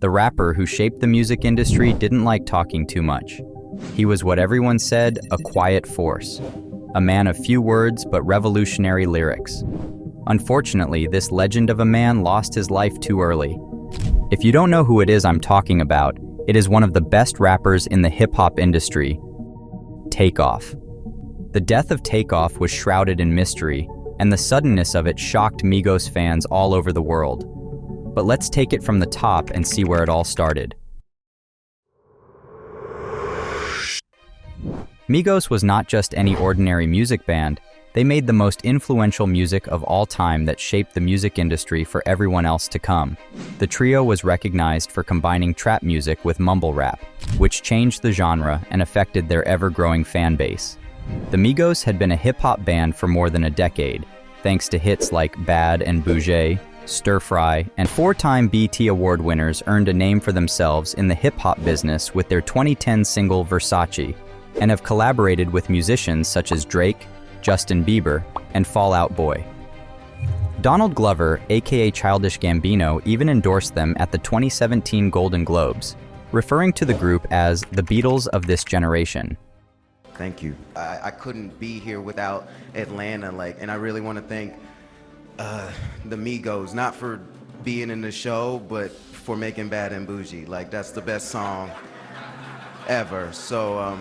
The rapper who shaped the music industry didn't like talking too much. He was what everyone said, a quiet force. A man of few words but revolutionary lyrics. Unfortunately, this legend of a man lost his life too early. If you don't know who it is I'm talking about, it is one of the best rappers in the hip-hop industry, Takeoff. The death of Takeoff was shrouded in mystery, and the suddenness of it shocked Migos fans all over the world. But let's take it from the top and see where it all started. Migos was not just any ordinary music band. They made the most influential music of all time that shaped the music industry for everyone else to come. The trio was recognized for combining trap music with mumble rap, which changed the genre and affected their ever-growing fan base. The Migos had been a hip-hop band for more than a decade, thanks to hits like Bad and Bougé, Stir Fry, and four-time BET Award winners earned a name for themselves in the hip-hop business with their 2010 single Versace, and have collaborated with musicians such as Drake, Justin Bieber, and Fall Out Boy. Donald Glover, aka Childish Gambino, even endorsed them at the 2017 Golden Globes, referring to the group as the Beatles of this generation. Thank you. I couldn't be here without Atlanta, and I really want to thank the Migos, not for being in the show, but for making Bad and Bougie. That's the best song ever. So,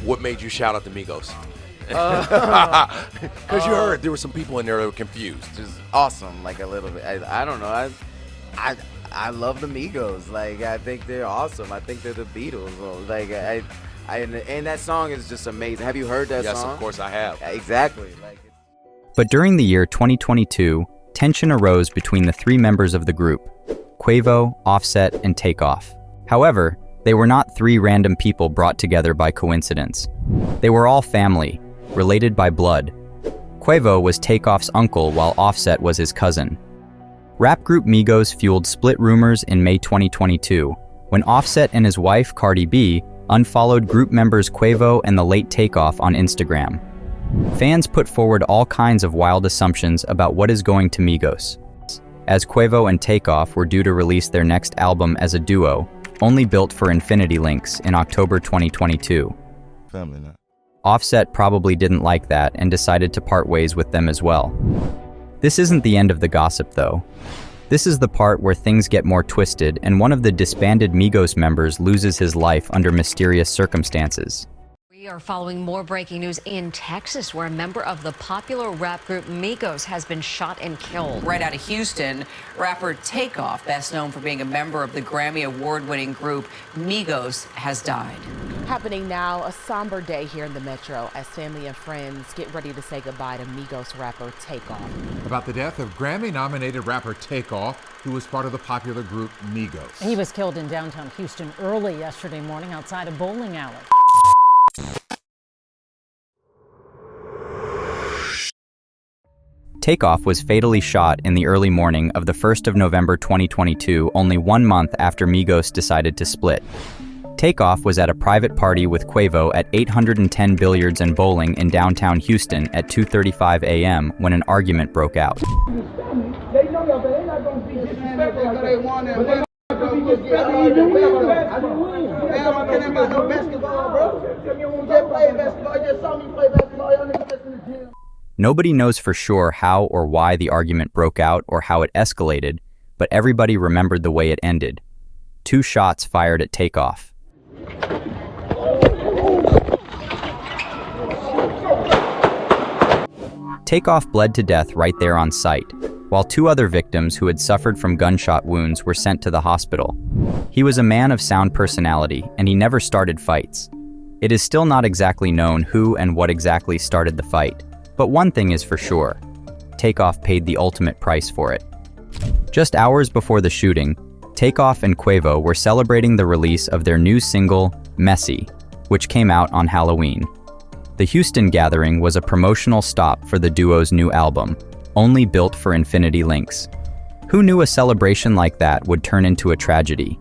what made you shout out the Migos? Because you heard there were some people in there that were confused. Just awesome, a little bit. I don't know. I love the Migos. I think they're awesome. I think they're the Beatles. And that song is just amazing. Have you heard that song? Yes, of course I have. Exactly. But during the year 2022, tension arose between the three members of the group, Quavo, Offset, and Takeoff. However, they were not three random people brought together by coincidence. They were all family, related by blood. Quavo was Takeoff's uncle while Offset was his cousin. Rap group Migos fueled split rumors in May 2022, when Offset and his wife, Cardi B, unfollowed group members Quavo and the late Takeoff on Instagram. Fans put forward all kinds of wild assumptions about what is going to Migos, as Quavo and Takeoff were due to release their next album as a duo, only built for Infinity Links in October 2022. Family now. Offset probably didn't like that and decided to part ways with them as well. This isn't the end of the gossip though. This is the part where things get more twisted and one of the disbanded Migos members loses his life under mysterious circumstances. We are following more breaking news in Texas, where a member of the popular rap group Migos has been shot and killed. Right out of Houston, rapper Takeoff, best known for being a member of the Grammy Award-winning group Migos, has died. Happening now, a somber day here in the metro as family and friends get ready to say goodbye to Migos rapper Takeoff. About the death of Grammy-nominated rapper Takeoff, who was part of the popular group Migos. He was killed in downtown Houston early yesterday morning outside a bowling alley. Takeoff was fatally shot in the early morning of the 1st of November 2022, only 1 month after Migos decided to split. Takeoff was at a private party with Quavo at 810 Billiards and Bowling in downtown Houston at 2:35 a.m. when an argument broke out. Nobody knows for sure how or why the argument broke out or how it escalated, but everybody remembered the way it ended. 2 shots fired at Takeoff. Takeoff bled to death right there on site, while 2 other victims who had suffered from gunshot wounds were sent to the hospital. He was a man of sound personality, and he never started fights. It is still not exactly known who and what exactly started the fight, but one thing is for sure: Takeoff paid the ultimate price for it. Just hours before the shooting, Takeoff and Quavo were celebrating the release of their new single, Messy, which came out on Halloween. The Houston gathering was a promotional stop for the duo's new album, only built for Infinity Links. Who knew a celebration like that would turn into a tragedy?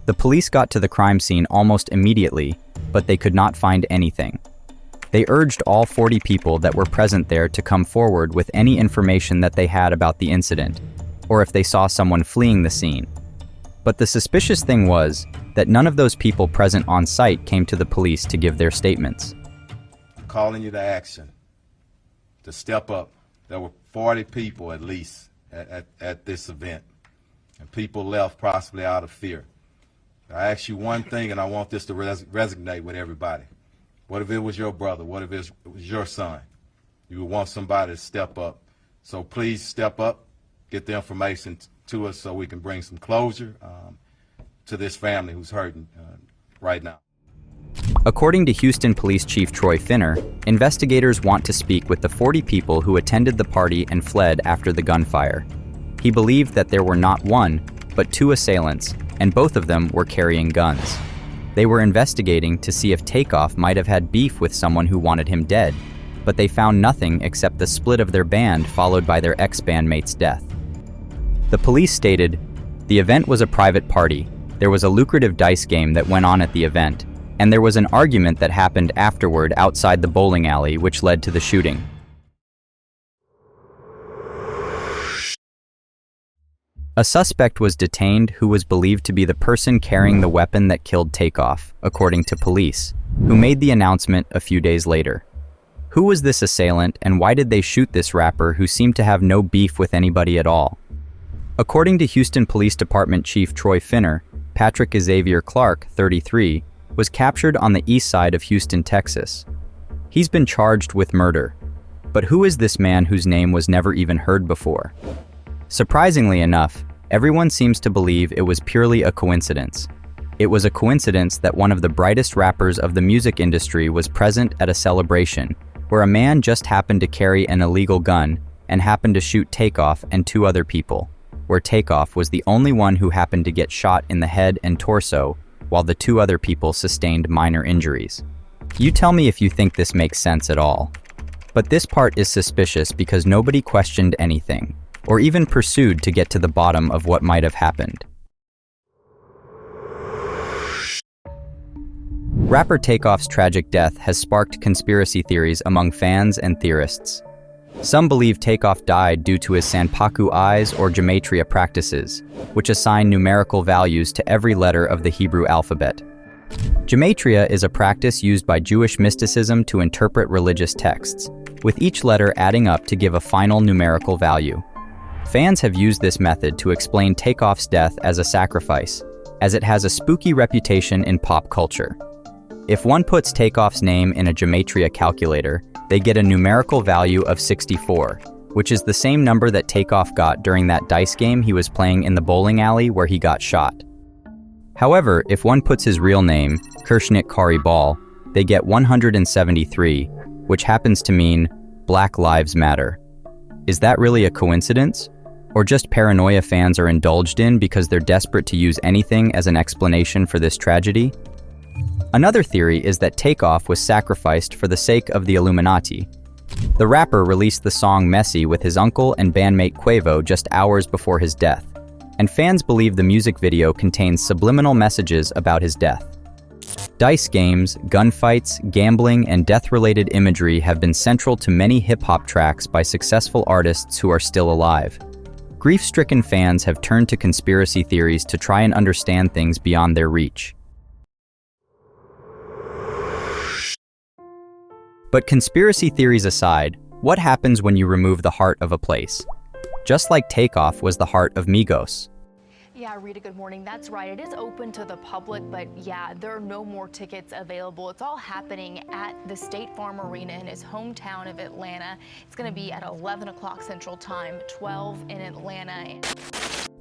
The police got to the crime scene almost immediately, but they could not find anything. They urged all 40 people that were present there to come forward with any information that they had about the incident, or if they saw someone fleeing the scene. But the suspicious thing was that none of those people present on site came to the police to give their statements. Calling you to action, to step up. There were 40 people at least at this event, and people left possibly out of fear. I ask you one thing, and I want this to resonate with everybody. What if it was your brother? What if it was your son? You would want somebody to step up. So please step up, get the information to us so we can bring some closure to this family who's hurting right now. According to Houston Police Chief Troy Finner, investigators want to speak with the 40 people who attended the party and fled after the gunfire. He believed that there were not one, but two assailants, and both of them were carrying guns. They were investigating to see if Takeoff might have had beef with someone who wanted him dead, but they found nothing except the split of their band followed by their ex-bandmate's death. The police stated, "The event was a private party. There was a lucrative dice game that went on at the event, and there was an argument that happened afterward outside the bowling alley which led to the shooting." A suspect was detained who was believed to be the person carrying the weapon that killed Takeoff, according to police, who made the announcement a few days later. Who was this assailant, and why did they shoot this rapper who seemed to have no beef with anybody at all? According to Houston Police Department Chief Troy Finner, Patrick Xavier Clark, 33, was captured on the east side of Houston, Texas. He's been charged with murder. But who is this man whose name was never even heard before? Surprisingly enough, everyone seems to believe it was purely a coincidence. It was a coincidence that one of the brightest rappers of the music industry was present at a celebration where a man just happened to carry an illegal gun and happened to shoot Takeoff and two other people, where Takeoff was the only one who happened to get shot in the head and torso, while the two other people sustained minor injuries. You tell me if you think this makes sense at all. But this part is suspicious because nobody questioned anything, or even pursued to get to the bottom of what might have happened. Rapper Takeoff's tragic death has sparked conspiracy theories among fans and theorists. Some believe Takeoff died due to his Sanpaku eyes or gematria practices, which assign numerical values to every letter of the Hebrew alphabet. Gematria is a practice used by Jewish mysticism to interpret religious texts, with each letter adding up to give a final numerical value. Fans have used this method to explain Takeoff's death as a sacrifice, as it has a spooky reputation in pop culture. If one puts Takeoff's name in a gematria calculator, they get a numerical value of 64, which is the same number that Takeoff got during that dice game he was playing in the bowling alley where he got shot. However, if one puts his real name, Kirshnik Kari Ball, they get 173, which happens to mean Black Lives Matter. Is that really a coincidence? Or just paranoia fans are indulged in because they're desperate to use anything as an explanation for this tragedy? Another theory is that Takeoff was sacrificed for the sake of the Illuminati. The rapper released the song Messy with his uncle and bandmate Quavo just hours before his death, and fans believe the music video contains subliminal messages about his death. Dice games, gunfights, gambling, and death-related imagery have been central to many hip-hop tracks by successful artists who are still alive. Grief-stricken fans have turned to conspiracy theories to try and understand things beyond their reach. But conspiracy theories aside, what happens when you remove the heart of a place? Just like Takeoff was the heart of Migos. Yeah, Rita, good morning. That's right. It is open to the public, but yeah, there are no more tickets available. It's all happening at the State Farm Arena in his hometown of Atlanta. It's going to be at 11 o'clock Central Time, 12 in Atlanta.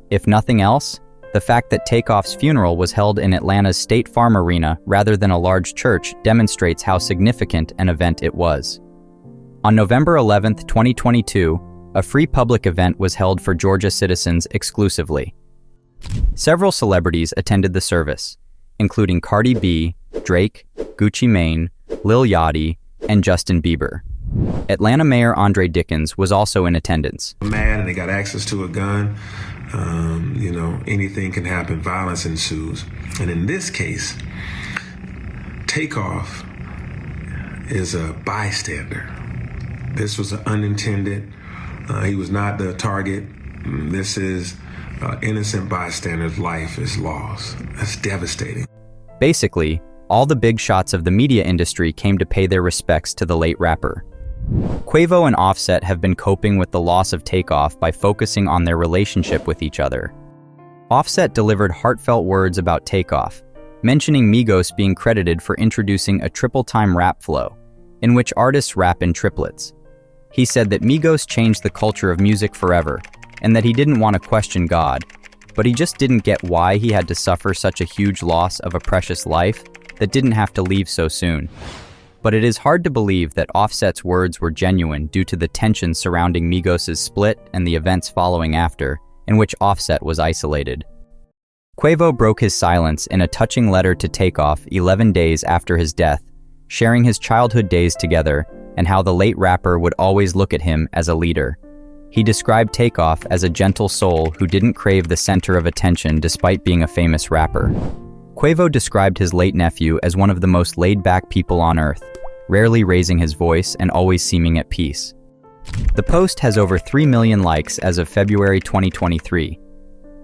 If nothing else, the fact that Takeoff's funeral was held in Atlanta's State Farm Arena rather than a large church demonstrates how significant an event it was. On November 11, 2022, a free public event was held for Georgia citizens exclusively. Several celebrities attended the service, including Cardi B, Drake, Gucci Mane, Lil Yachty, and Justin Bieber. Atlanta Mayor Andre Dickens was also in attendance. Mad and they got access to a gun. Anything can happen, violence ensues. And in this case, Takeoff is a bystander. This was unintended. He was not the target. This is innocent bystander's life is lost. That's devastating. Basically, all the big shots of the media industry came to pay their respects to the late rapper. Quavo and Offset have been coping with the loss of Takeoff by focusing on their relationship with each other. Offset delivered heartfelt words about Takeoff, mentioning Migos being credited for introducing a triple-time rap flow, in which artists rap in triplets. He said that Migos changed the culture of music forever, and that he didn't want to question God, but he just didn't get why he had to suffer such a huge loss of a precious life that didn't have to leave so soon. But it is hard to believe that Offset's words were genuine due to the tension surrounding Migos' split and the events following after, in which Offset was isolated. Quavo broke his silence in a touching letter to Takeoff 11 days after his death, sharing his childhood days together and how the late rapper would always look at him as a leader. He described Takeoff as a gentle soul who didn't crave the center of attention despite being a famous rapper. Quavo described his late nephew as one of the most laid-back people on earth, rarely raising his voice and always seeming at peace. The post has over 3 million likes as of February 2023.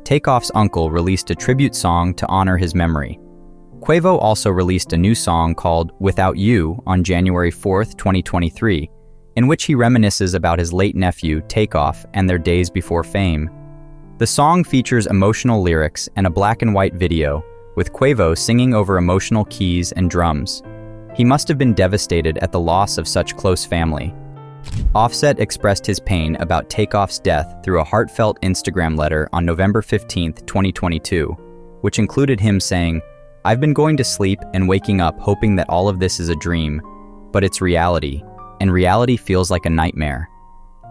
Takeoff's uncle released a tribute song to honor his memory. Quavo also released a new song called Without You on January 4, 2023, in which he reminisces about his late nephew, Takeoff, and their days before fame. The song features emotional lyrics and a black and white video, with Quavo singing over emotional keys and drums. He must have been devastated at the loss of such close family. Offset expressed his pain about Takeoff's death through a heartfelt Instagram letter on November 15, 2022, which included him saying, "I've been going to sleep and waking up hoping that all of this is a dream, but it's reality, and reality feels like a nightmare.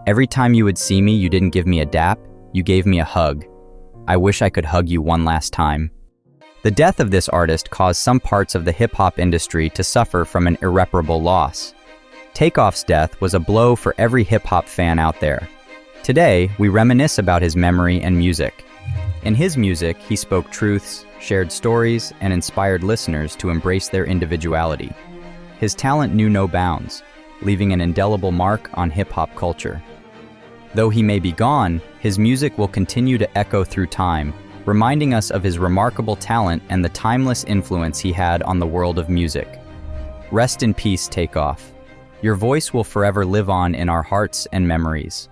Every time you would see me, you didn't give me a dap, you gave me a hug. I wish I could hug you one last time." The death of this artist caused some parts of the hip-hop industry to suffer from an irreparable loss. Takeoff's death was a blow for every hip-hop fan out there. Today, we reminisce about his memory and music. In his music, he spoke truths, shared stories, and inspired listeners to embrace their individuality. His talent knew no bounds, leaving an indelible mark on hip-hop culture. Though he may be gone, his music will continue to echo through time, reminding us of his remarkable talent and the timeless influence he had on the world of music. Rest in peace, Takeoff. Your voice will forever live on in our hearts and memories.